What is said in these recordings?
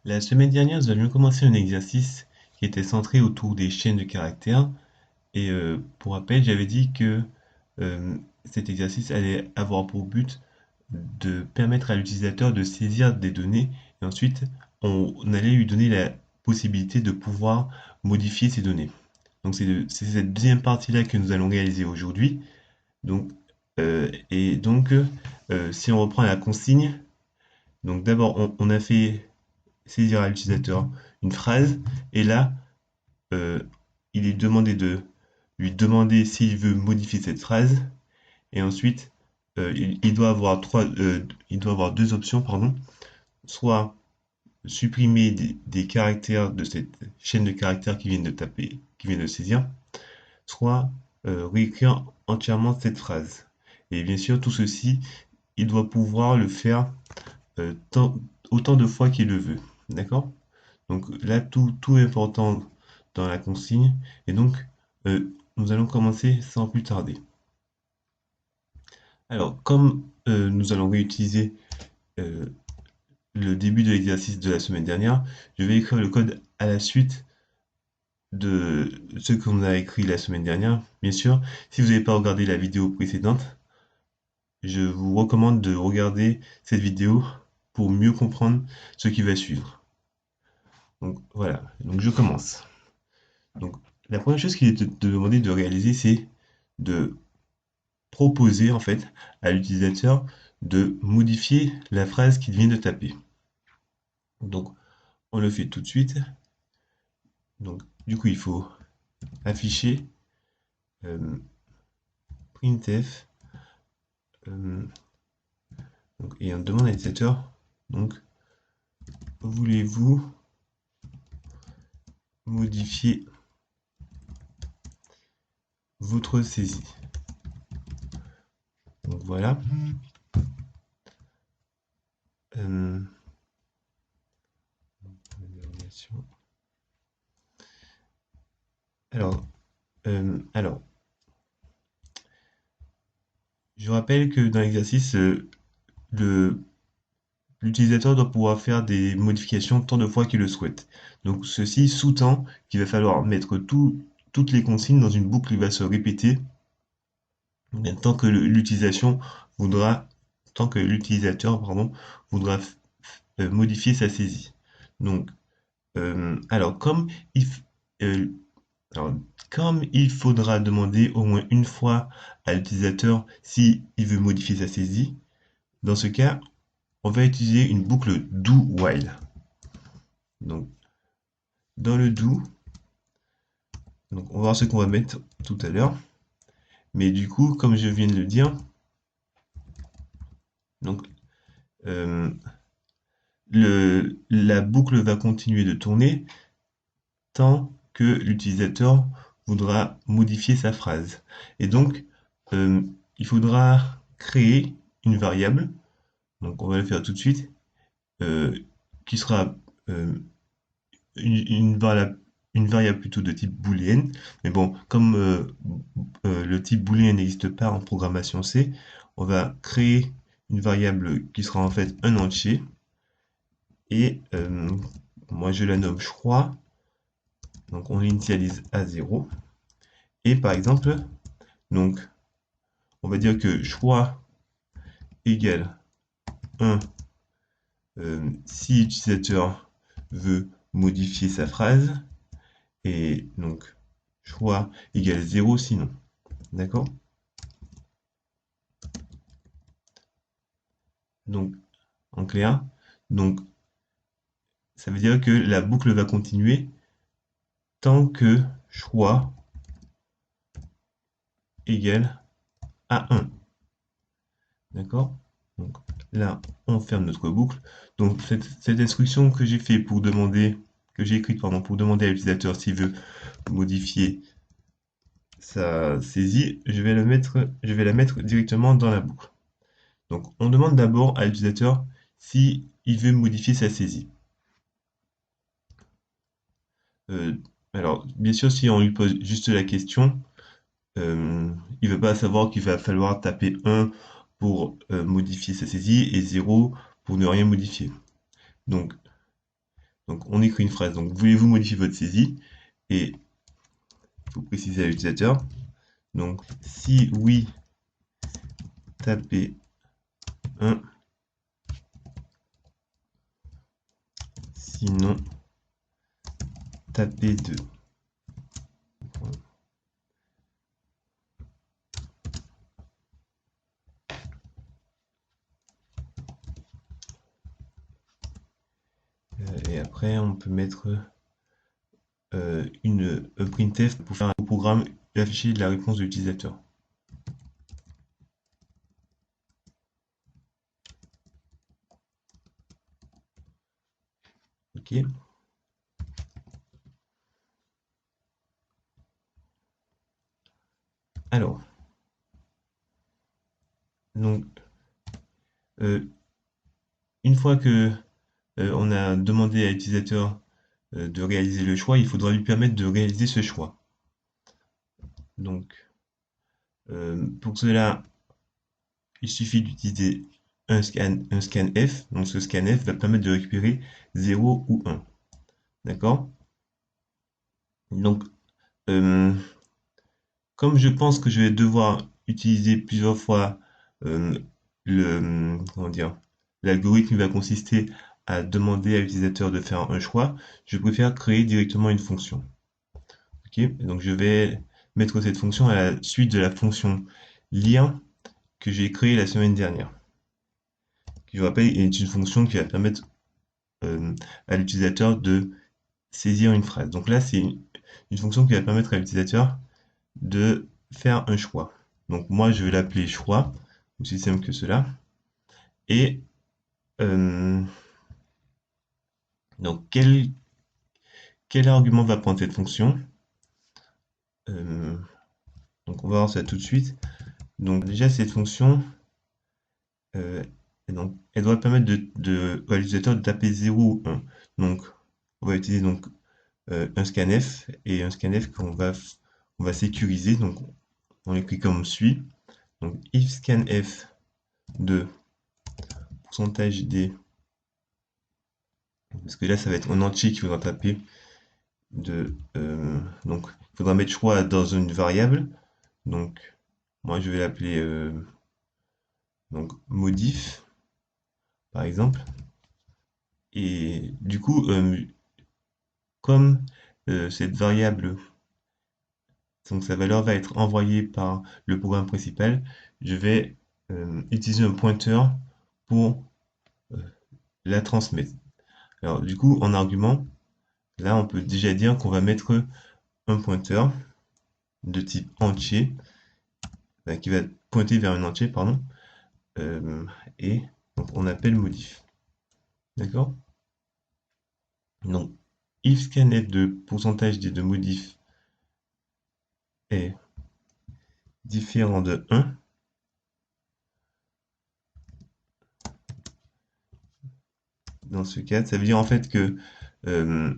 La semaine dernière, nous avions commencé un exercice qui était centré autour des chaînes de caractères. Et pour rappel, j'avais dit que euh, cet exercice allait avoir pour but de permettre à l'utilisateur de saisir des données et ensuite on allait lui donner la possibilité de pouvoir modifier ces données. Donc c'est cette deuxième partie-là que nous allons réaliser aujourd'hui. Donc, si on reprend la consigne, donc d'abord on a fait saisir à l'utilisateur une phrase et là euh, il est demandé de lui demander s'il veut modifier cette phrase et ensuite il doit avoir il doit avoir deux options, pardon, soit supprimer des caractères de cette chaîne de caractères qui viennent de taper, qui viennent de saisir, soit réécrire entièrement cette phrase. Et bien sûr, tout ceci, il doit pouvoir le faire euh, tant- autant de fois qu'il le veut. D'accord? Donc là, tout est important dans la consigne. Et donc, nous allons commencer sans plus tarder. Alors, comme nous allons réutiliser euh, le début de l'exercice de la semaine dernière, je vais écrire le code à la suite de ce qu'on a écrit la semaine dernière. Bien sûr, si vous n'avez pas regardé la vidéo précédente, je vous recommande de regarder cette vidéo pour mieux comprendre ce qui va suivre. Donc voilà, donc je commence. Donc la première chose qu'il est de demander de réaliser, c'est de proposer en fait à l'utilisateur de modifier la phrase qu'il vient de taper. Donc on le fait tout de suite. Donc du coup il faut afficher euh, printf et on demande à l'utilisateur donc voulez-vous modifier votre saisie. Donc voilà. Euh, alors, alors, je rappelle que dans l'exercice, le l'utilisateur doit pouvoir faire des modifications tant de fois qu'il le souhaite. Donc ceci sous-tend qu'il va falloir mettre toutes les consignes dans une boucle qui va se répéter tant que l'utilisation voudra, tant que l'utilisateur pardon, voudra modifier sa saisie. Donc, alors il, euh, alors, comme il faudra demander au moins une fois à l'utilisateur si il veut modifier sa saisie, dans ce cas, on va utiliser une boucle do while. Donc, dans le do, donc on va voir ce qu'on va mettre tout à l'heure. Mais du coup, comme je viens de le dire, donc euh, la boucle va continuer de tourner tant que l'utilisateur voudra modifier sa phrase. Et donc, euh, il faudra créer une variable, donc on va le faire tout de suite, euh, qui sera euh, une variable plutôt de type booléenne. Mais bon, comme le type booléen n'existe pas en programmation C, on va créer une variable qui sera en fait un entier. Et moi je la nomme choix. Donc on l'initialise à 0. Et par exemple, donc on va dire que choix égale 1 si l'utilisateur veut modifier sa phrase. Et donc choix égale 0 sinon. D'accord? Donc, en clair, donc ça veut dire que la boucle va continuer tant que choix égale à 1. D'accord? Donc là, on ferme notre boucle. Donc cette instruction que j'ai fait pour demander, que j'ai écrite pardon, pour demander à l'utilisateur s'il veut modifier sa saisie, je vais la mettre directement dans la boucle. Donc on demande d'abord à l'utilisateur si il veut modifier sa saisie. Euh, alors, bien sûr, si on lui pose juste la question, il ne va pas savoir qu'il va falloir taper 1 pour modifier sa saisie et 0 pour ne rien modifier. Donc, Donc on écrit une phrase. Donc voulez-vous modifier votre saisie? Et il faut préciser à l'utilisateur. Donc si oui, tapez 1, sinon tapez 2. Et après on peut mettre une printf pour faire un programme et afficher la réponse de l'utilisateur. Ok. Alors, donc une fois que on a demandé à l'utilisateur de réaliser le choix, il faudra lui permettre de réaliser ce choix. Donc, pour cela, il suffit d'utiliser un scanf. Donc, ce scanf va permettre de récupérer 0 ou 1. D'accord? Donc, euh, comme je pense que je vais devoir utiliser plusieurs fois euh, comment dire, l'algorithme qui va consister à demander à l'utilisateur de faire un choix, je préfère créer directement une fonction. Ok, donc je vais mettre cette fonction à la suite de la fonction lien que j'ai créée la semaine dernière. Qui, je rappelle, est une fonction qui va permettre euh, à l'utilisateur de saisir une phrase. Donc là, c'est une fonction qui va permettre à l'utilisateur de faire un choix. Donc moi, je vais l'appeler choix, aussi simple que cela. Et euh, donc quel argument va prendre cette fonction? Euh, donc on va voir ça tout de suite. Donc déjà, cette fonction, euh, et donc, elle doit permettre à l'utilisateur de taper 0 ou 1. Donc, on va utiliser donc un scanf et un scanf on va sécuriser. Donc, on l'écrit comme suit. Donc, if scanf de pourcentage d, parce que là, ça va être un entier qu'il faudra taper donc, il faudra mettre choix dans une variable. Donc, moi, je vais l'appeler donc modif, par exemple. Et du coup, comme cette variable, donc sa valeur va être envoyée par le programme principal, je vais utiliser un pointeur pour euh, la transmettre. Alors du coup, en argument, là on peut déjà dire qu'on va mettre un pointeur de type entier, qui va pointer vers un entier, pardon, euh, et donc on appelle modif. D'accord? Donc if scanf de pourcentage des deux modifs est différent de 1, dans ce cas, ça veut dire en fait que euh,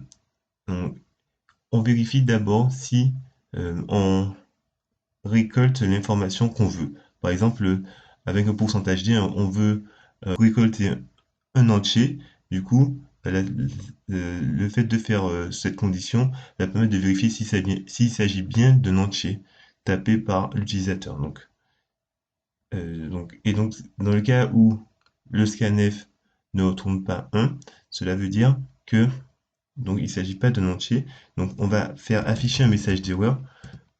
on, on vérifie d'abord si on récolte l'information qu'on veut. Par exemple, avec un pourcentage D, on veut récolter un entier. Du coup, le fait de faire cette condition va permettre de vérifier s'il s'agit bien d'un entier tapé par l'utilisateur. Donc, dans le cas où le scanf ne retourne pas 1, cela veut dire que donc il ne s'agit pas d'un entier. Donc on va faire afficher un message d'erreur.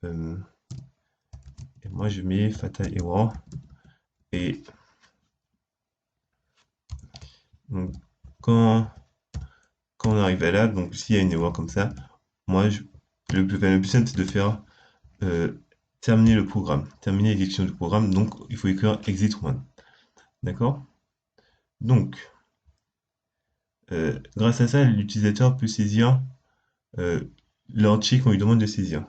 Euh, et moi je mets fatal error. Et donc, quand, quand on arrive à là, donc s'il y a une erreur comme ça, moi le plus simple c'est de faire euh, terminer le programme, terminer l'exécution du programme. Donc il faut écrire exit one. D'accord? Donc grâce à ça, l'utilisateur peut saisir euh, l'entier qu'on lui demande de saisir.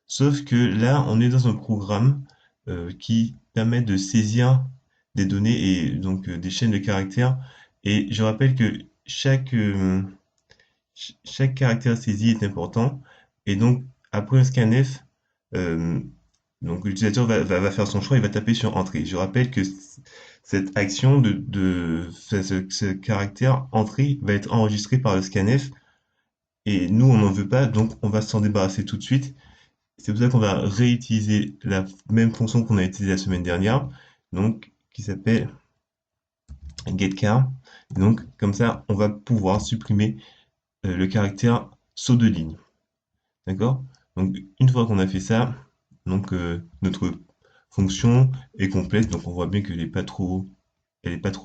Sauf que là, on est dans un programme qui permet de saisir des données et donc des chaînes de caractères. Et je rappelle que chaque caractère saisi est important. Et donc, après un scanf, donc l'utilisateur va faire son choix, il va taper sur entrée. Je rappelle que cette action ce caractère entrée va être enregistré par le scanf et nous on n'en veut pas, donc on va s'en débarrasser tout de suite. C'est pour ça qu'on va réutiliser la même fonction qu'on a utilisée la semaine dernière, donc qui s'appelle getChar. Donc comme ça, on va pouvoir supprimer le caractère saut de ligne. D'accord? Donc une fois qu'on a fait ça, donc notre fonction est complète, donc on voit bien elle est pas trop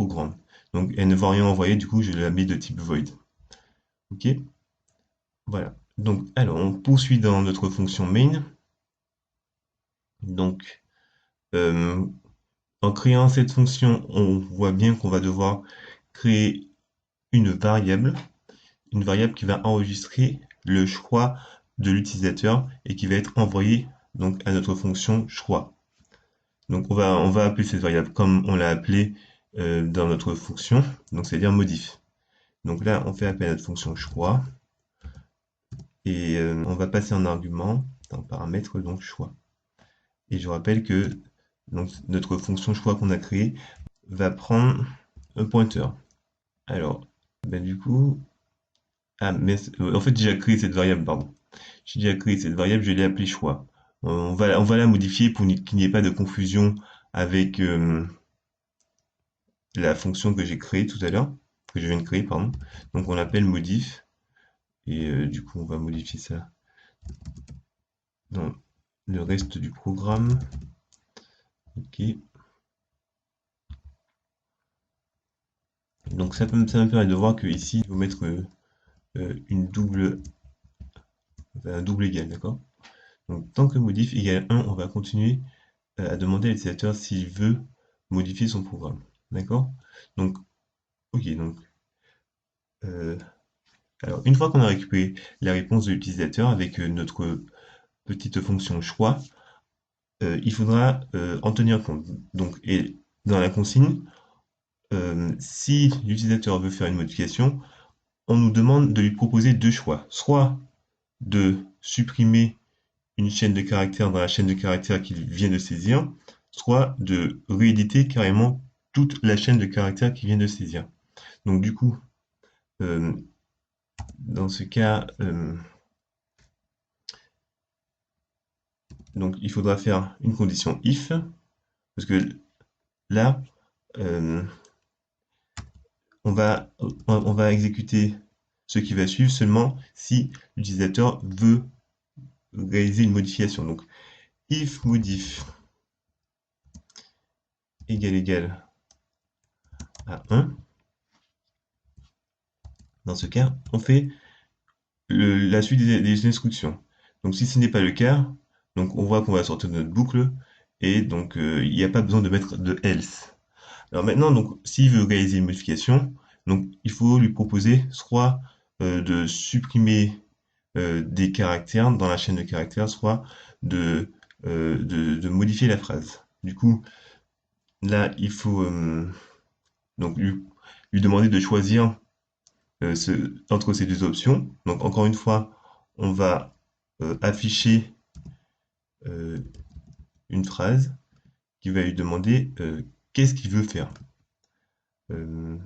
grande. Donc elle ne va rien envoyer, du coup je la mets de type void. Ok? Voilà. Donc alors on poursuit dans notre fonction main. Donc euh, en créant cette fonction, on voit bien qu'on va devoir créer une variable qui va enregistrer le choix de l'utilisateur et qui va être envoyé donc à notre fonction choix. Donc on va appeler cette variable comme on l'a appelée dans notre fonction, donc c'est-à-dire modif. Donc là, on fait appel à notre fonction choix et on va passer en argument dans paramètre donc choix. Et je rappelle que donc, notre fonction choix qu'on a créée va prendre un pointeur. Alors, ben du coup, en fait, j'ai déjà créé cette variable, pardon. J'ai déjà créé cette variable, je l'ai appelée choix. On va la modifier pour qu'il n'y ait pas de confusion avec la fonction que j'ai créée tout à l'heure, que je viens de créer, pardon. Donc on l'appelle modif, et du coup on va modifier ça dans le reste du programme. Ok. Donc ça me permet de voir que ici, il faut mettre un double égal, d'accord? Donc tant que modif égale 1, on va continuer à demander à l'utilisateur s'il veut modifier son programme. D'accord? Donc, ok, donc euh, alors une fois qu'on a récupéré la réponse de l'utilisateur avec notre petite fonction choix, il faudra en tenir compte. Donc, et dans la consigne, si l'utilisateur veut faire une modification, on nous demande de lui proposer deux choix. Soit de supprimer une chaîne de caractères dans la chaîne de caractères qu'il vient de saisir, soit de rééditer carrément toute la chaîne de caractères qu'il vient de saisir. Donc du coup, euh, dans ce cas, donc il faudra faire une condition if, parce que là, euh, on va exécuter ce qui va suivre seulement si l'utilisateur veut réaliser une modification. Donc, if modif égale à 1, dans ce cas, on fait la suite des instructions. Donc, si ce n'est pas le cas, donc on voit qu'on va sortir de notre boucle et donc il n'y a pas besoin de mettre de else. Alors maintenant, donc, s'il veut réaliser une modification, donc il faut lui proposer soit de supprimer des caractères dans la chaîne de caractères, soit de modifier la phrase. Du coup, là, il faut donc lui demander de choisir entre ces deux options. Donc, encore une fois, on va afficher euh, une phrase qui va lui demander qu'est-ce qu'il veut faire. Euh,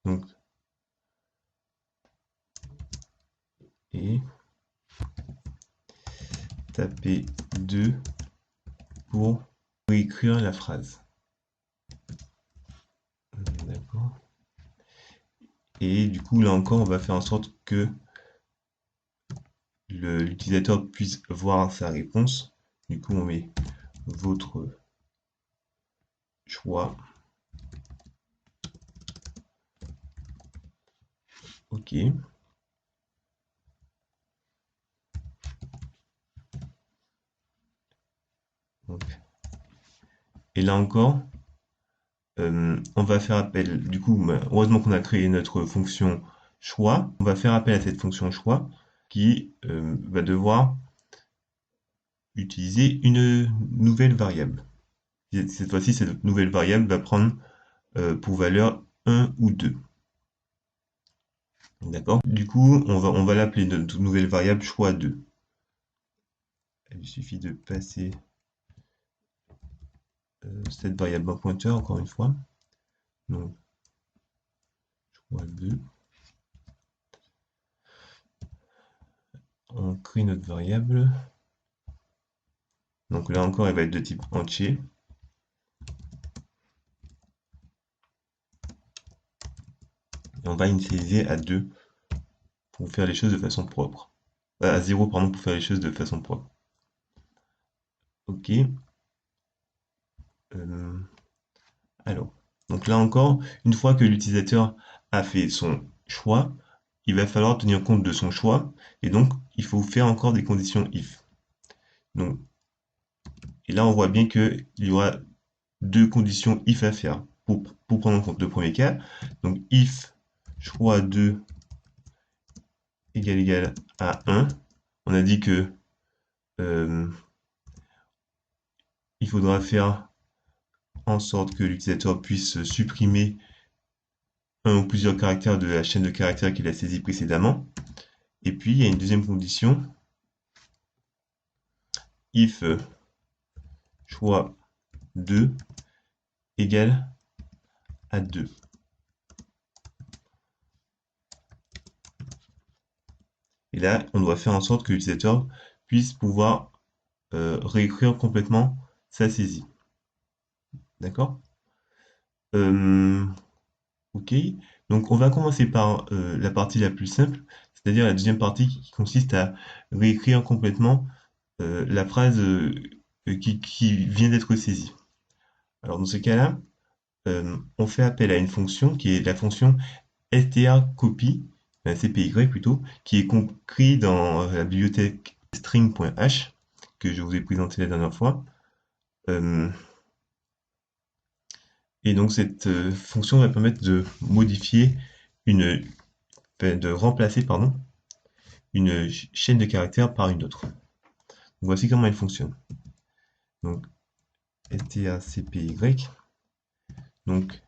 donc, et taper 2 pour écrire la phrase. D'accord. Et du coup, là encore, on va faire en sorte que l'utilisateur puisse voir sa réponse. Du coup, on met votre choix. OK. Donc, et là encore, on va faire appel, du coup, heureusement qu'on a créé notre fonction choix. On va faire appel à cette fonction choix qui va devoir utiliser une nouvelle variable. Cette fois-ci, cette nouvelle variable va prendre pour valeur 1 ou 2. D'accord? Du coup, on va l'appeler notre nouvelle variable choix 2. Il suffit de passer cette variable en pointeur, encore une fois. Donc, je vois 2. On crée notre variable. Donc là encore, elle va être de type entier. Et on va initialiser à 2 pour faire les choses de façon propre. À 0, pardon, pour faire les choses de façon propre. Ok. Euh, alors, donc là encore, une fois que l'utilisateur a fait son choix, il va falloir tenir compte de son choix, et donc il faut faire encore des conditions if. Donc, et là, on voit bien qu'il y aura deux conditions if à faire pour prendre en compte le premier cas. Donc, if choix 2 égale à 1, on a dit que euh, il faudra faire en sorte que l'utilisateur puisse supprimer un ou plusieurs caractères de la chaîne de caractères qu'il a saisi précédemment. Et puis, il y a une deuxième condition, if choix 2 égale à 2. Et là, on doit faire en sorte que l'utilisateur puisse pouvoir réécrire complètement sa saisie. D'accord? euh, Ok. Donc, on va commencer par la partie la plus simple, c'est-à-dire la deuxième partie qui consiste à réécrire complètement la phrase qui vient d'être saisie. Alors, dans ce cas-là, on fait appel à une fonction qui est la fonction strcopy, cpy plutôt, qui est compris dans la bibliothèque string.h que je vous ai présenté la dernière fois. Euh, et donc cette fonction va permettre de modifier de remplacer pardon, une chaîne de caractères par une autre. Donc, voici comment elle fonctionne. Donc strcpy, donc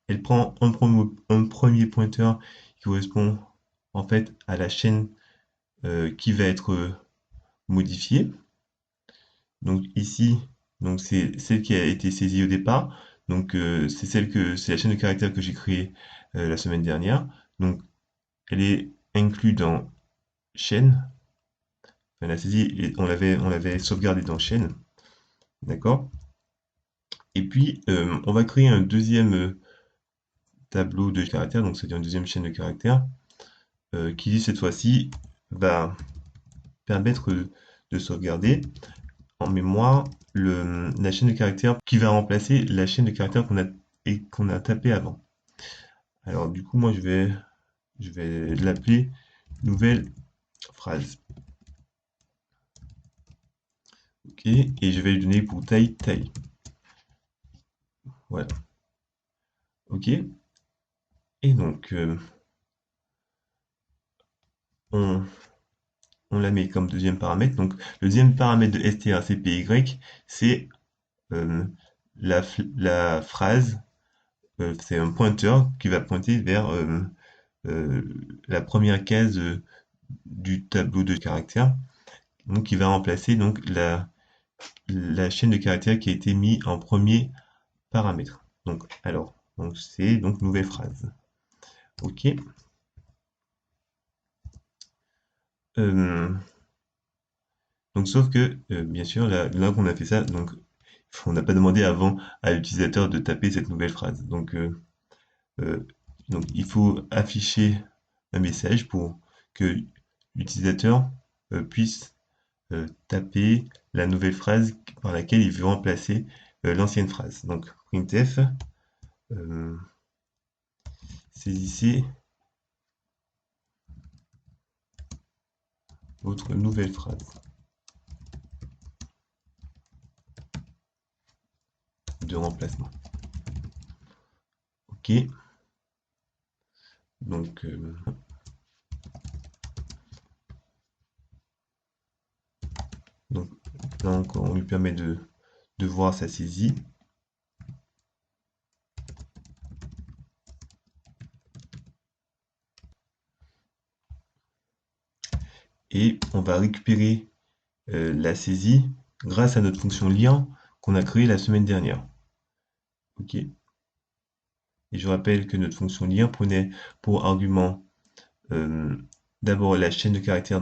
elle prend un premier pointeur qui correspond en fait à la chaîne qui va être modifiée. Donc ici, donc c'est celle qui a été saisie au départ. Donc c'est la chaîne de caractères que j'ai créée la semaine dernière. Donc elle est inclue dans chaîne. Enfin, la saisie, on l'avait sauvegardée dans chaîne. D'accord? Et puis on va créer un deuxième tableau de caractères, donc c'est-à-dire une deuxième chaîne de caractères, qui cette fois-ci va permettre de sauvegarder en mémoire la chaîne de caractères qui va remplacer la chaîne de caractères qu'on a tapé avant. Alors du coup, moi je vais l'appeler nouvelle phrase. Ok, et je vais lui donner pour taille. Voilà. Ok. Et donc on, on la met comme deuxième paramètre. Donc le deuxième paramètre de strcpy, c'est euh, la phrase. C'est un pointeur qui va pointer vers la première case du tableau de caractères, donc qui va remplacer donc la chaîne de caractères qui a été mise en premier paramètre. Donc alors, donc c'est donc nouvelle phrase. Ok. Euh, donc sauf que bien sûr là qu'on a fait ça, donc on n'a pas demandé avant à l'utilisateur de taper cette nouvelle phrase. Euh, donc il faut afficher un message pour que l'utilisateur puisse taper la nouvelle phrase par laquelle il veut remplacer l'ancienne phrase. Donc printf, euh, saisissez votre nouvelle phrase de remplacement. Ok, donc donc là encore, on lui permet de voir sa saisie. Et on va récupérer la saisie grâce à notre fonction lien qu'on a créée la semaine dernière. OK. Et je rappelle que notre fonction lire prenait pour argument euh, d'abord la chaîne de caractères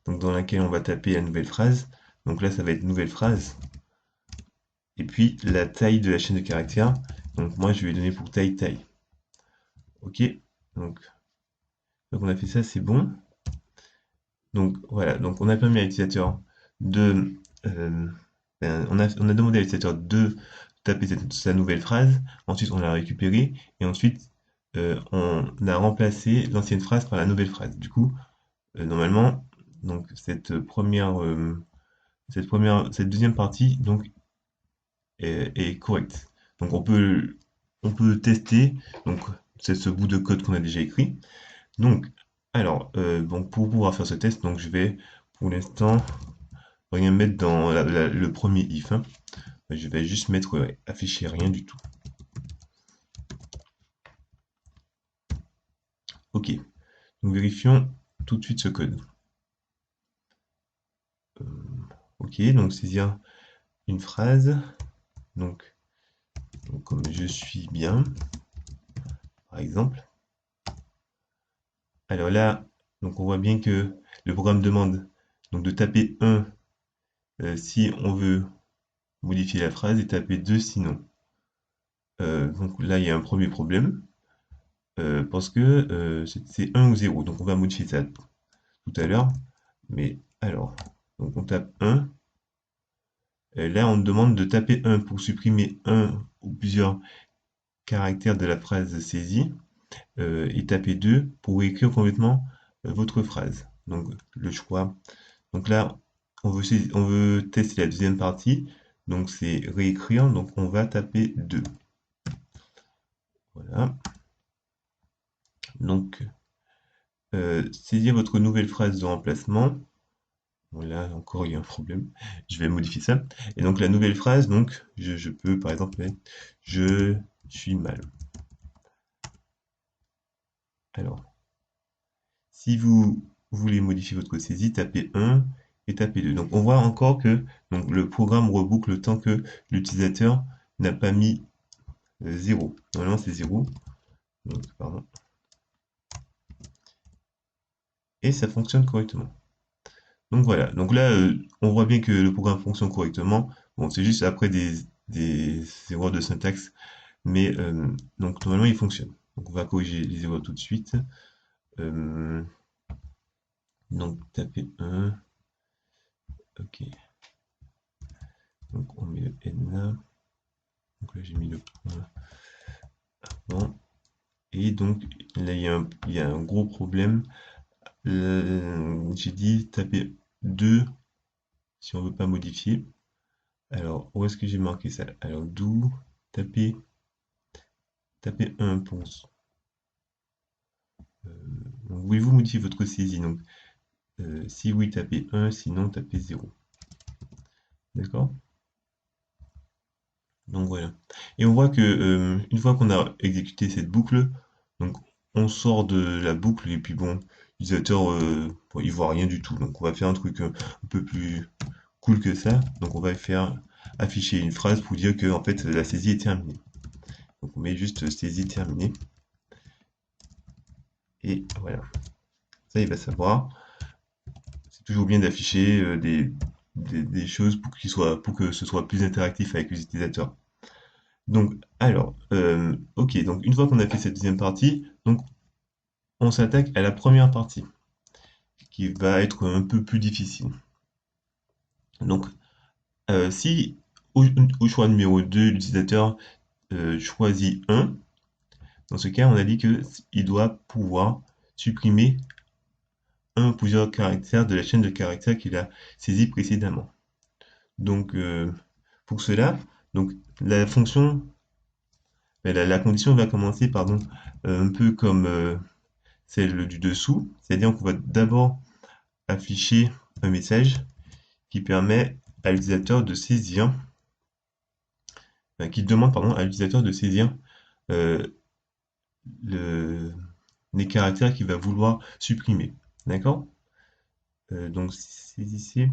donc dans laquelle on va taper la nouvelle phrase. Donc là, ça va être nouvelle phrase. Et puis la taille de la chaîne de caractères. Donc moi, je vais donner pour taille. OK. Donc, donc on a fait ça, c'est bon. Donc voilà, donc on a permis à l'utilisateur de... euh, on a demandé à l'utilisateur de taper sa nouvelle phrase, ensuite on l'a récupérée, et ensuite on a remplacé l'ancienne phrase par la nouvelle phrase. Du coup, normalement, donc cette deuxième partie donc est correcte. Donc on peut tester, donc c'est ce bout de code qu'on a déjà écrit. Donc, alors, donc pour pouvoir faire ce test, donc je vais pour l'instant rien mettre dans le premier if, hein. Je vais juste mettre afficher rien du tout. Ok, donc vérifions tout de suite ce code. Euh, ok, donc saisir une phrase. Donc, comme je suis bien, par exemple. Alors là, donc on voit bien que le programme demande donc de taper 1 si on veut modifier la phrase et taper 2 sinon. Donc là, il y a un premier problème. Parce que c'est 1 ou 0. Donc on va modifier ça tout à l'heure. Mais alors, donc on tape 1. Là, on demande de taper 1 pour supprimer un ou plusieurs caractères de la phrase saisie et taper 2 pour écrire complètement votre phrase. Donc le choix. Donc là, on veut tester la deuxième partie. Donc c'est réécrire. Donc on va taper 2. Voilà. Donc saisir votre nouvelle phrase de remplacement. Bon, là encore il y a un problème. Je vais modifier ça. Et donc la nouvelle phrase, donc je peux par exemple mettre je suis mal. Alors, si vous voulez modifier votre saisie, tapez 1 et tapez 2. Donc on voit encore que donc, le programme reboucle tant que l'utilisateur n'a pas mis 0. Normalement c'est 0. Donc, pardon. Et ça fonctionne correctement. Donc voilà, donc là on voit bien que le programme fonctionne correctement. Bon, c'est juste après des erreurs de syntaxe, mais donc normalement il fonctionne. Donc on va corriger les erreurs tout de suite. Euh, donc taper 1, ok. Donc on met le N là. Donc là j'ai mis le point avant. Et donc là il y a un gros problème. J'ai dit taper 2 si on veut pas modifier. Alors où est-ce que j'ai marqué ça? Alors d'où taper taper 1 pour donc, voulez-vous modifier votre saisie? Donc, si oui, tapez 1, sinon tapez 0. D'accord? Donc voilà. Et on voit que une fois qu'on a exécuté cette boucle, donc on sort de la boucle et puis bon, l'utilisateur bon, il voit rien du tout. Donc on va faire un truc un peu plus cool que ça. Donc on va faire afficher une phrase pour dire que en fait la saisie est terminée. Donc on met juste saisie terminée. Et voilà. Ça il va savoir. C'est toujours bien d'afficher des choses pour que ce soit plus interactif avec les utilisateurs. Donc, alors, ok, donc une fois qu'on a fait cette deuxième partie, donc on s'attaque à la première partie, qui va être un peu plus difficile. Donc, si au choix numéro 2, l'utilisateur choisit 1, dans ce cas, on a dit qu'il doit pouvoir supprimer un ou plusieurs caractères de la chaîne de caractères qu'il a saisi précédemment. Donc, pour cela, donc la fonction, la condition va commencer, pardon, un peu comme celle du dessous, c'est-à-dire qu'on va d'abord afficher un message qui permet à l'utilisateur de saisir, qui demande pardon à l'utilisateur de saisir euh, le, les caractères qu'il va vouloir supprimer. D'accord? Donc saisissez.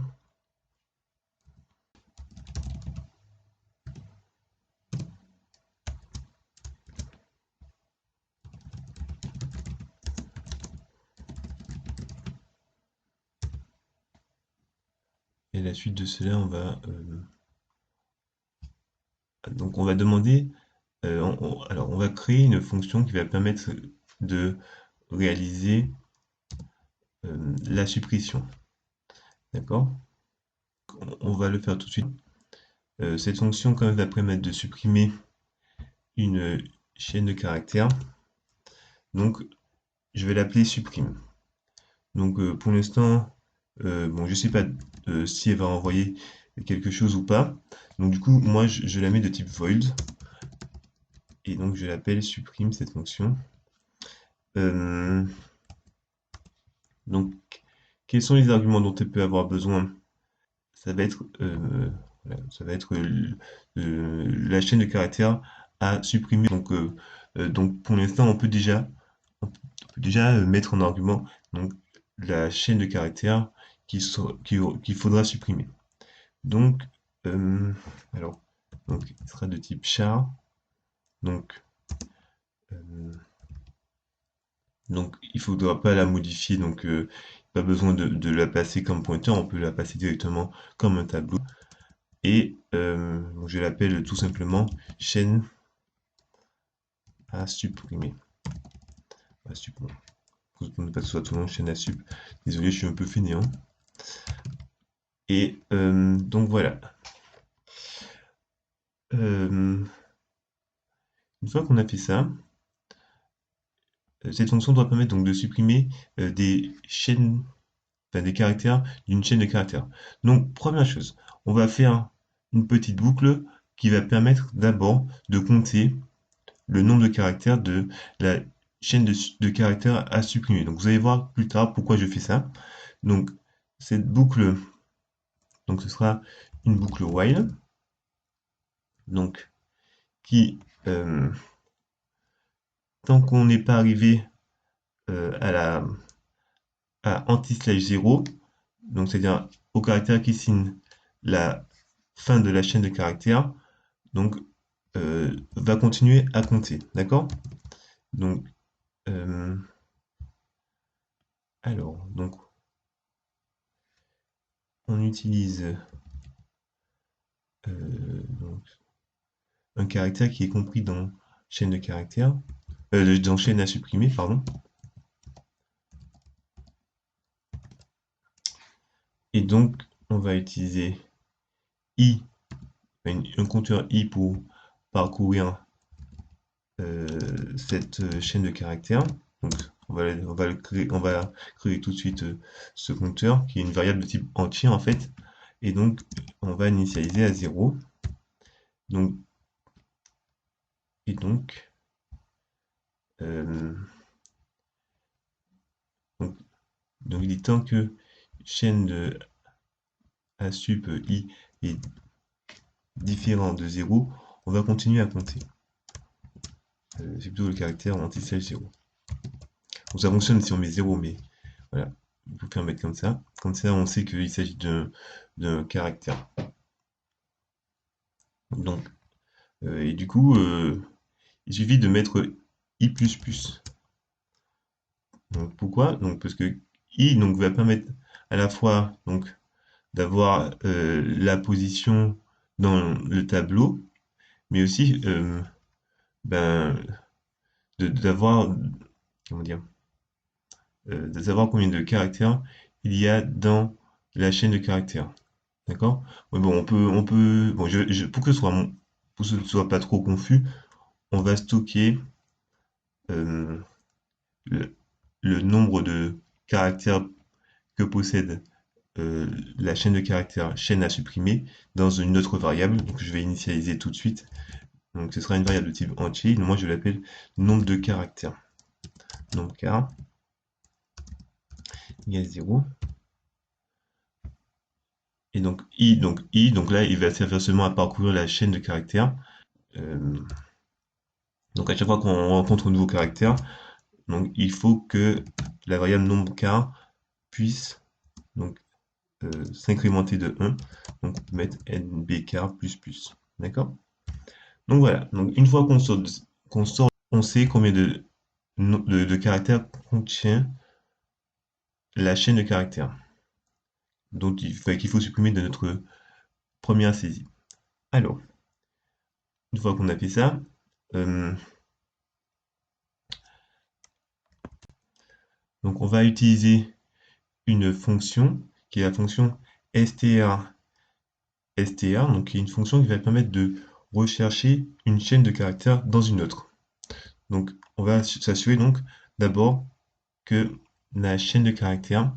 Et à la suite de cela, donc on va demander, alors on va créer une fonction qui va permettre de réaliser la suppression. D'accord? On va le faire tout de suite. Cette fonction quand même va permettre de supprimer une chaîne de caractères. Donc je vais l'appeler supprime. Donc pour l'instant, bon, je sais pas si elle va envoyer quelque chose ou pas. Donc du coup, moi je la mets de type void et donc je l'appelle supprime cette fonction. Euh, donc quels sont les arguments dont elle peut avoir besoin? Ça va être, voilà, ça va être la chaîne de caractères à supprimer. Donc pour l'instant, on peut déjà mettre en argument donc la chaîne de caractères qu'il faudra supprimer. Donc, euh, alors, donc, il sera de type char. Donc, euh, donc il ne faudra pas la modifier. Donc, pas besoin de la passer comme pointeur. On peut la passer directement comme un tableau. Et donc je l'appelle tout simplement chaîne à supprimer. À supprimer. Pour ne pas que ce soit tout le long chaîne à sup. Désolé, je suis un peu fainéant. Et donc voilà. Euh, une fois qu'on a fait ça, cette fonction doit permettre donc de supprimer des chaînes, enfin des caractères d'une chaîne de caractères. Donc première chose, on va faire une petite boucle qui va permettre d'abord de compter le nombre de caractères de la chaîne de caractères à supprimer. Donc vous allez voir plus tard pourquoi je fais ça. Donc cette boucle, donc ce sera une boucle while, donc qui tant qu'on n'est pas arrivé à anti/slash 0, donc c'est-à-dire au caractère qui signe la fin de la chaîne de caractères, donc va continuer à compter, d'accord? Donc euh, donc on utilise donc, un caractère qui est compris dans chaîne de caractères, dans chaîne à supprimer, pardon. Et donc on va utiliser i, un compteur i pour parcourir cette chaîne de caractères. Donc on va créer tout de suite ce compteur qui est une variable de type entier en fait. Et donc on va initialiser à 0. Donc, et donc, euh, donc, donc il est tant que chaîne de asup i est différent de 0, on va continuer à compter. C'est plutôt le caractère anti-slash 0. Donc ça fonctionne si on met 0, mais voilà, il faut faire mettre comme ça. Comme ça, on sait qu'il s'agit d'un caractère. Donc, et du coup, il suffit de mettre i++. Donc pourquoi? Donc parce que i donc, va permettre à la fois donc d'avoir la position dans le tableau, mais aussi ben, d'avoir, comment dire, de savoir combien de caractères il y a dans la chaîne de caractères. D'accord? Ouais, bon, bon, pour que ce ne soit pas trop confus, on va stocker euh, le, le nombre de caractères que possède la chaîne de caractères chaîne à supprimer dans une autre variable. Donc je vais initialiser tout de suite. Donc ce sera une variable de type entier. Donc, moi je l'appelle nombre de caractères. Nombre car égale 0. Et donc là il va servir seulement à parcourir la chaîne de caractères. Euh, donc à chaque fois qu'on rencontre un nouveau caractère, donc il faut que la variable nombre car puisse donc s'incrémenter de 1. Donc mettre nbcar plus plus. D'accord? Donc voilà, donc une fois qu'on sort, on sait combien de caractères contient la chaîne de caractères. qu'il faut supprimer de notre première saisie. Alors, une fois qu'on a fait ça, euh, donc on va utiliser une fonction qui est la fonction str donc qui est une fonction qui va permettre de rechercher une chaîne de caractères dans une autre. Donc on va s'assurer donc d'abord que la chaîne de caractères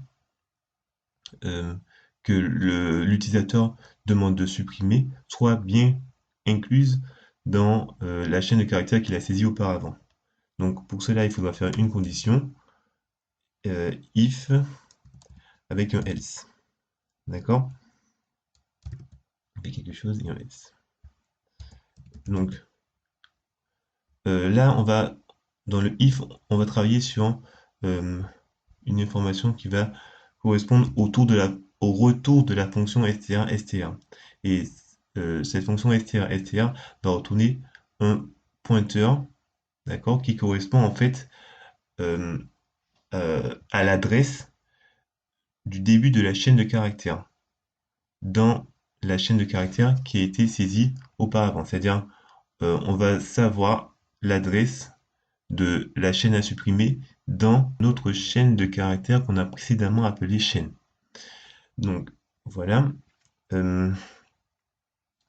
euh, que l'utilisateur demande de supprimer soit bien incluse dans la chaîne de caractères qu'il a saisie auparavant. Donc pour cela, il faudra faire une condition if avec un else. D'accord? Avec quelque chose et un else. Donc là, dans le if, on va travailler sur euh, une information qui va correspondre au retour de la fonction str. Et cette fonction str va retourner un pointeur, d'accord, qui correspond en fait euh, à l'adresse du début de la chaîne de caractères dans la chaîne de caractères qui a été saisie auparavant. C'est-à-dire, on va savoir l'adresse de la chaîne à supprimer dans notre chaîne de caractères qu'on a précédemment appelée chaîne. Donc voilà. Euh,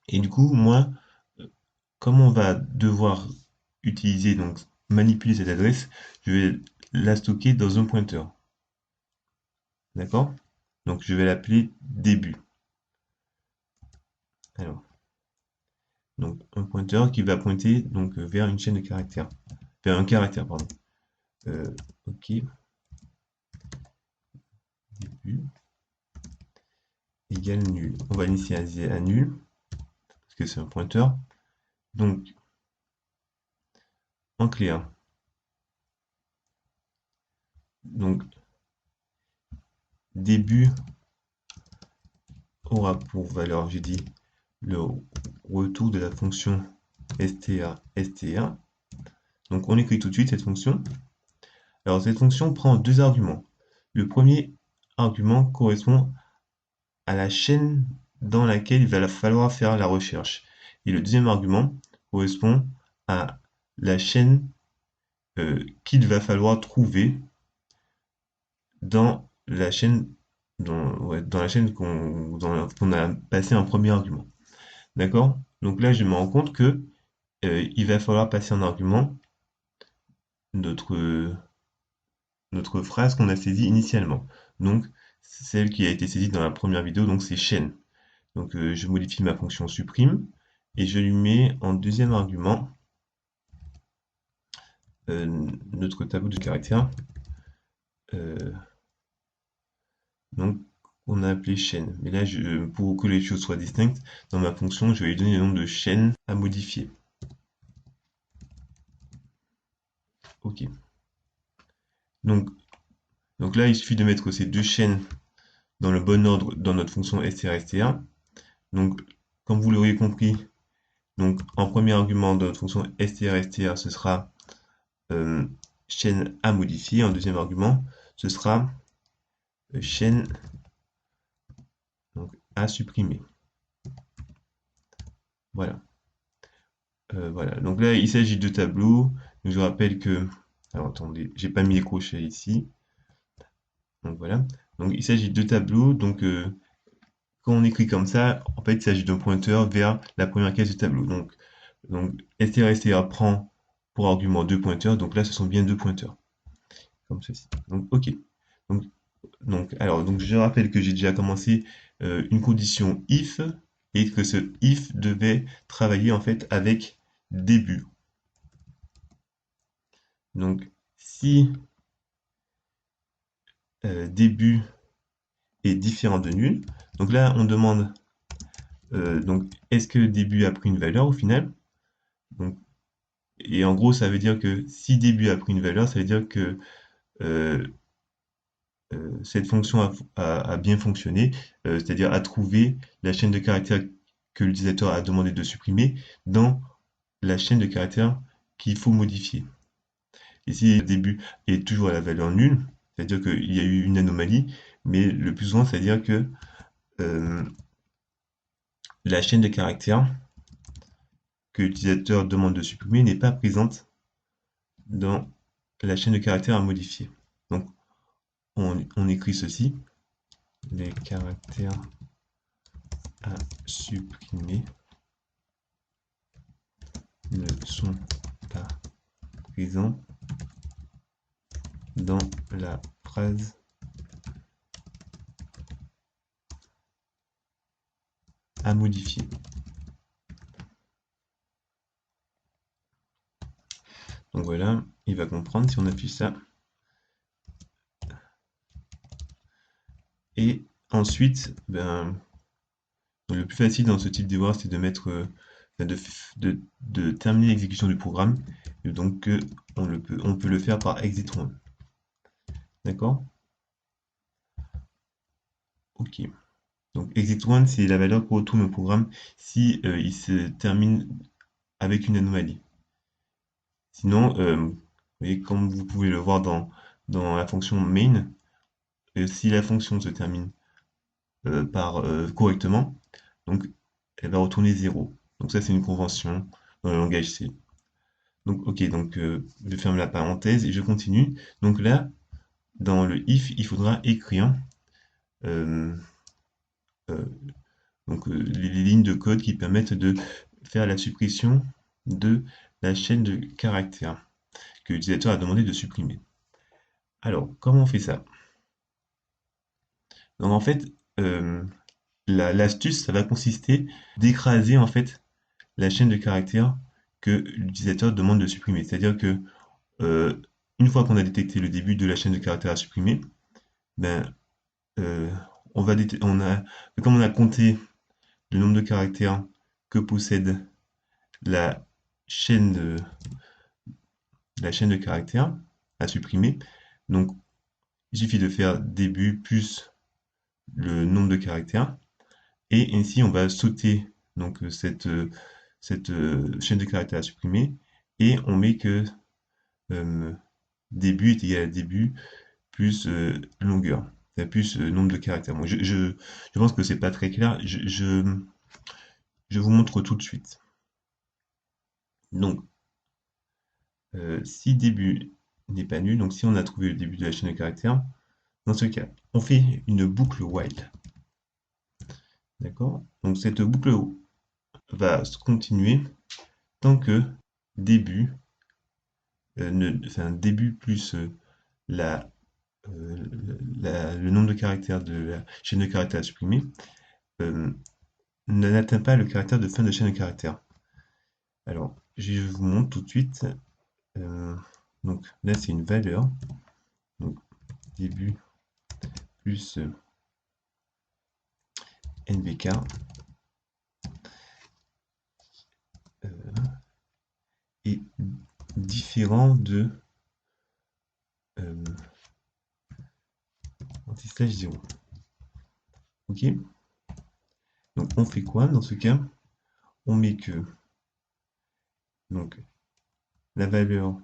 et du coup, moi, comme on va devoir utiliser, donc manipuler cette adresse, je vais la stocker dans un pointeur. D'accord? Donc je vais l'appeler début. Alors, donc un pointeur qui va pointer donc vers une chaîne de caractères. Vers un caractère, pardon. Ok, début égale nul. On va initialiser à nul, parce que c'est un pointeur. Donc, en clair, donc début aura pour valeur, j'ai dit, le retour de la fonction str. Donc on écrit tout de suite cette fonction. Alors cette fonction prend deux arguments. Le premier argument correspond à la chaîne dans laquelle il va falloir faire la recherche. Et le deuxième argument correspond à la chaîne qu'il va falloir trouver dans la chaîne dans la chaîne qu'on a passé un premier argument. D'accord? Donc là, je me rends compte que il va falloir passer en argument notre, notre phrase qu'on a saisie initialement. Donc, celle qui a été saisie dans la première vidéo, donc c'est chaîne. Donc, je modifie ma fonction supprime et je lui mets en deuxième argument notre tableau de caractères. Euh, donc, on a appelé chaîne. Mais là, pour que les choses soient distinctes, dans ma fonction, je vais lui donner le nom de chaîne à modifier. Ok. Donc, donc là, il suffit de mettre ces deux chaînes dans le bon ordre dans notre fonction str. Donc, comme vous l'aurez compris, donc en premier argument de notre fonction str, ce sera chaîne à modifier. En deuxième argument, ce sera chaîne donc, à supprimer. Voilà. Voilà. Donc là, il s'agit de tableaux. Donc, je rappelle que... Alors attendez, j'ai pas mis les crochets ici. Donc voilà. Donc il s'agit de tableaux. Donc quand on écrit comme ça, en fait, il s'agit d'un pointeur vers la première case du tableau. Donc str prend pour argument deux pointeurs. Donc là, ce sont bien deux pointeurs. Comme ceci. Donc ok. Donc, donc je rappelle que j'ai déjà commencé une condition if et que ce if devait travailler en fait avec début. Donc si début est différent de nul, donc là on demande donc est-ce que début a pris une valeur au final? Donc, et en gros ça veut dire que si début a pris une valeur, ça veut dire que euh, cette fonction a bien fonctionné, c'est-à-dire a trouvé la chaîne de caractères que l'utilisateur a demandé de supprimer dans la chaîne de caractères qu'il faut modifier. Et si le début est toujours à la valeur nulle, c'est-à-dire qu'il y a eu une anomalie, mais le plus souvent, c'est-à-dire que euh, la chaîne de caractères que l'utilisateur demande de supprimer n'est pas présente dans la chaîne de caractères à modifier. Donc, on écrit ceci, les caractères à supprimer ne sont pas présents dans la phrase à modifier. Donc voilà, il va comprendre si on appuie ça. Et ensuite, le plus facile dans ce type de devoir, c'est de mettre, de terminer l'exécution du programme. Et donc, on peut le faire par exit one. D'accord? Ok. Donc, exit one, c'est la valeur que retourne au programme si il se termine avec une anomalie. Sinon, vous voyez, comme vous pouvez le voir dans la fonction main, si la fonction se termine correctement, donc elle va retourner 0. Donc ça, c'est une convention dans le langage C. Donc, ok, donc je ferme la parenthèse et je continue. Donc là, dans le if, il faudra écrire euh, euh, les lignes de code qui permettent de faire la suppression de la chaîne de caractères que l'utilisateur a demandé de supprimer. Alors, comment on fait ça? Donc en fait, euh, l'astuce, ça va consister d'écraser en fait la chaîne de caractères que l'utilisateur demande de supprimer. C'est-à-dire que euh, une fois qu'on a détecté le début de la chaîne de caractères à supprimer, ben, euh, comme on a compté le nombre de caractères que possède la chaîne de, la chaîne de caractères à supprimer, donc il suffit de faire début plus le nombre de caractères, et ainsi on va sauter donc cette chaîne de caractères à supprimer, et on met que euh, début est égal à début plus longueur, plus nombre de caractères. Bon, je pense que c'est pas très clair. Je vous montre tout de suite. Donc, si début n'est pas nul, donc si on a trouvé le début de la chaîne de caractères, dans ce cas, on fait une boucle while. D'accord? Donc cette boucle va se continuer tant que début, enfin début plus la, euh, le nombre de caractères de la chaîne de caractères à supprimer euh, n'atteint pas le caractère de fin de chaîne de caractères. Alors, je vous montre tout de suite. Euh, donc là, c'est une valeur. Donc, début plus NVK est différent de euh, anti-slash 0. Ok? Donc, on fait quoi dans ce cas? On met que donc, la valeur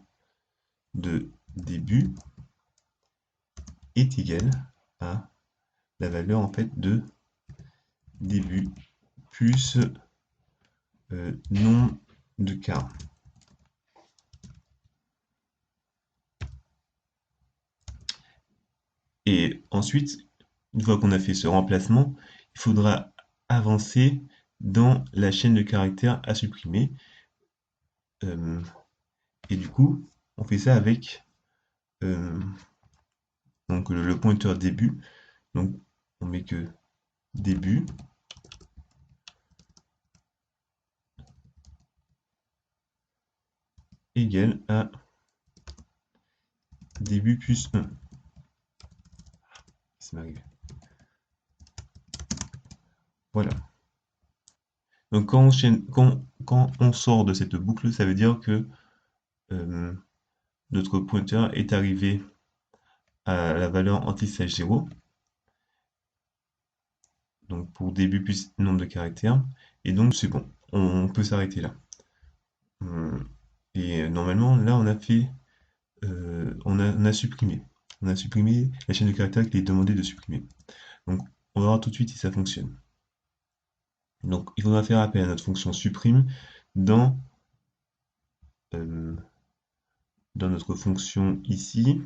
de début est égale à la valeur en fait de début plus nom de car. Et ensuite, une fois qu'on a fait ce remplacement, il faudra avancer dans la chaîne de caractères à supprimer. Euh, et du coup, on fait ça avec euh, donc le pointeur début. Donc on met que début égale à début plus 1. Ça m'arrive. Voilà. Donc quand on sort de cette boucle, ça veut dire que euh, notre pointeur est arrivé à la valeur anti-slash 0, donc pour début plus nombre de caractères, et donc c'est bon, on peut s'arrêter là. Et normalement, là, on a supprimé. On a supprimé la chaîne de caractères qu'il est demandé de supprimer. Donc, on va voir tout de suite si ça fonctionne. Donc, il faudra faire appel à notre fonction supprime dans, euh, dans notre fonction ici.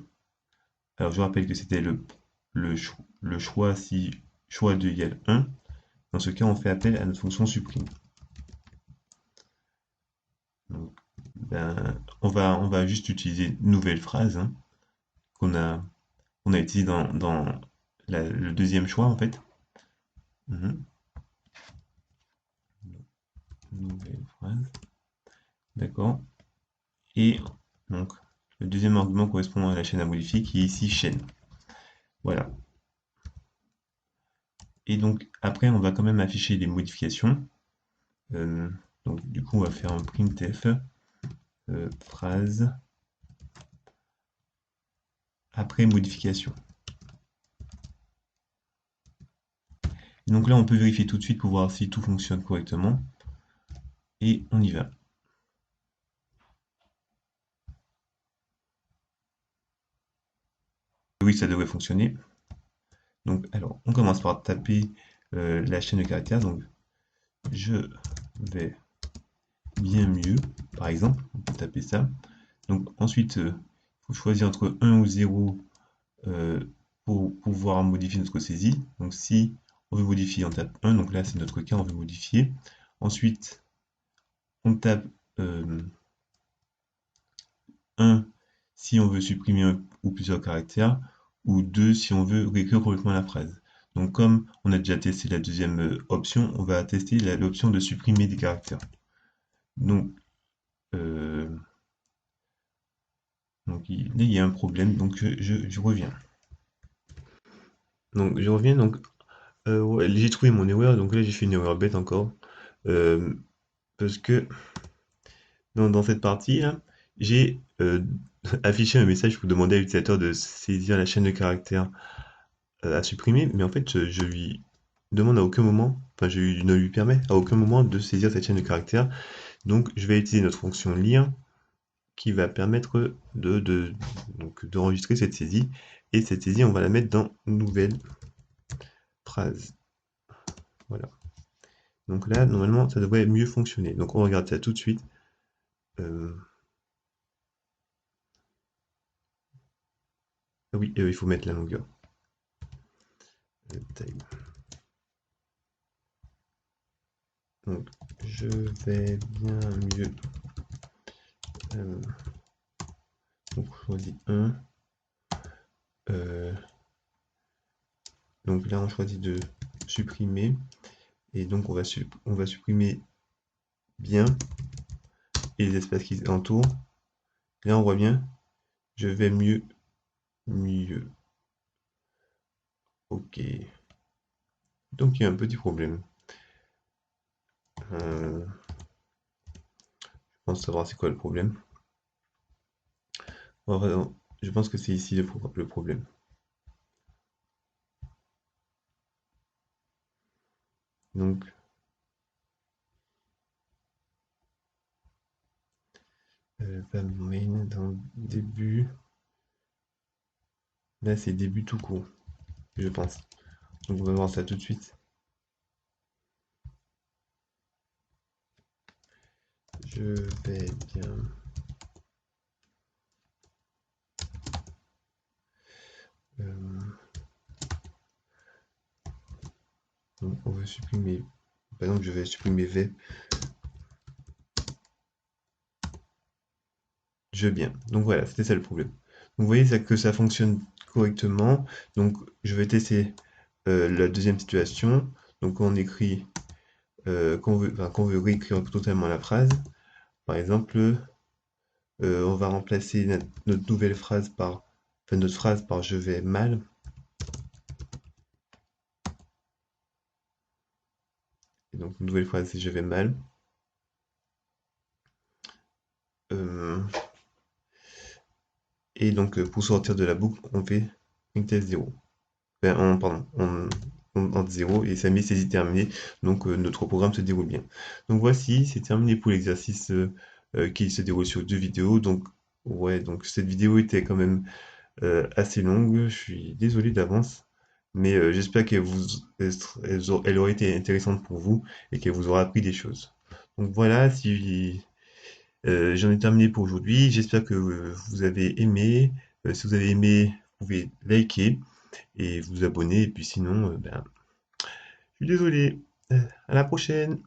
Alors, je rappelle que c'était le choix si choix 2 égale 1. Dans ce cas, on fait appel à notre fonction supprime. Donc, ben, on va juste utiliser nouvelle phrase hein, qu'on a utilisé dans le deuxième choix en fait. Mhm. Nouvelle phrase. D'accord. Et donc, le deuxième argument correspond à la chaîne à modifier qui est ici chaîne. Voilà. Et donc, après, on va quand même afficher les modifications. Euh, donc, du coup, on va faire un printf phrase après modification. Et donc là, on peut vérifier tout de suite pour voir si tout fonctionne correctement. Et on y va. Oui, ça devrait fonctionner. Donc, alors, on commence par taper la chaîne de caractères. Donc, je vais bien mieux, par exemple. On peut taper ça. Donc, ensuite, il faut choisir entre 1 ou 0 pour pouvoir modifier notre saisie. Donc, si on veut modifier, on tape 1. Donc là, c'est notre cas, on veut modifier. Ensuite, on tape 1 si on veut supprimer un ou plusieurs caractères, ou 2 si on veut réécrire complètement la phrase. Donc comme on a déjà testé la deuxième option, on va tester l'option de supprimer des caractères. Donc, euh, là, il y a un problème, donc je reviens. Donc je reviens, donc ouais, j'ai trouvé mon erreur, donc là j'ai fait une erreur bête encore. Euh, Parce que dans cette partie là, j'ai affiché un message pour demander à l'utilisateur de saisir la chaîne de caractères à supprimer, mais en fait, je lui demande à aucun moment, enfin, ne lui permets à aucun moment de saisir cette chaîne de caractères. Donc, je vais utiliser notre fonction lire qui va permettre d'enregistrer cette saisie. Et cette saisie, on va la mettre dans nouvelle phrase. Voilà. Donc là, normalement, ça devrait mieux fonctionner. Donc, on regarde ça tout de suite. Euh, ah oui, il faut mettre la longueur. Taille. Donc, je vais bien mieux. Donc, on choisit 1. Donc là, on choisit de supprimer. Et donc, on va supprimer bien et les espaces qui entourent. Là, on voit bien, je vais mieux, mieux. Ok. Donc, il y a un petit problème. Je pense savoir c'est quoi le problème. Enfin, je pense que c'est ici le problème. Donc, main dans début. Là, c'est début tout court, je pense. Donc, on va voir ça tout de suite. Je vais bien. Donc, on veut supprimer. Par exemple, je vais supprimer V. Je veux bien. Donc voilà, c'était ça le problème. Donc vous voyez que ça fonctionne correctement. Donc je vais tester la deuxième situation. Donc on écrit qu'on veut réécrire totalement la phrase. Par exemple, on va remplacer notre nouvelle phrase par, enfin notre phrase par je vais mal. Et donc une nouvelle phrase c'est je vais mal. Euh, et donc pour sortir de la boucle, on fait une test 0. Pardon, on entre 0 et ça met saisie terminée, donc notre programme se déroule bien. Donc voici, c'est terminé pour l'exercice qui se déroule sur 2 vidéos. Donc ouais, donc cette vidéo était quand même assez longue. Je suis désolé d'avance, mais j'espère elle aura été intéressante pour vous et qu'elle vous aura appris des choses. Donc voilà, si j'en ai terminé pour aujourd'hui. J'espère que vous avez aimé. Si vous avez aimé, vous pouvez liker et vous abonner. Et puis sinon, ben, je suis désolé. À la prochaine.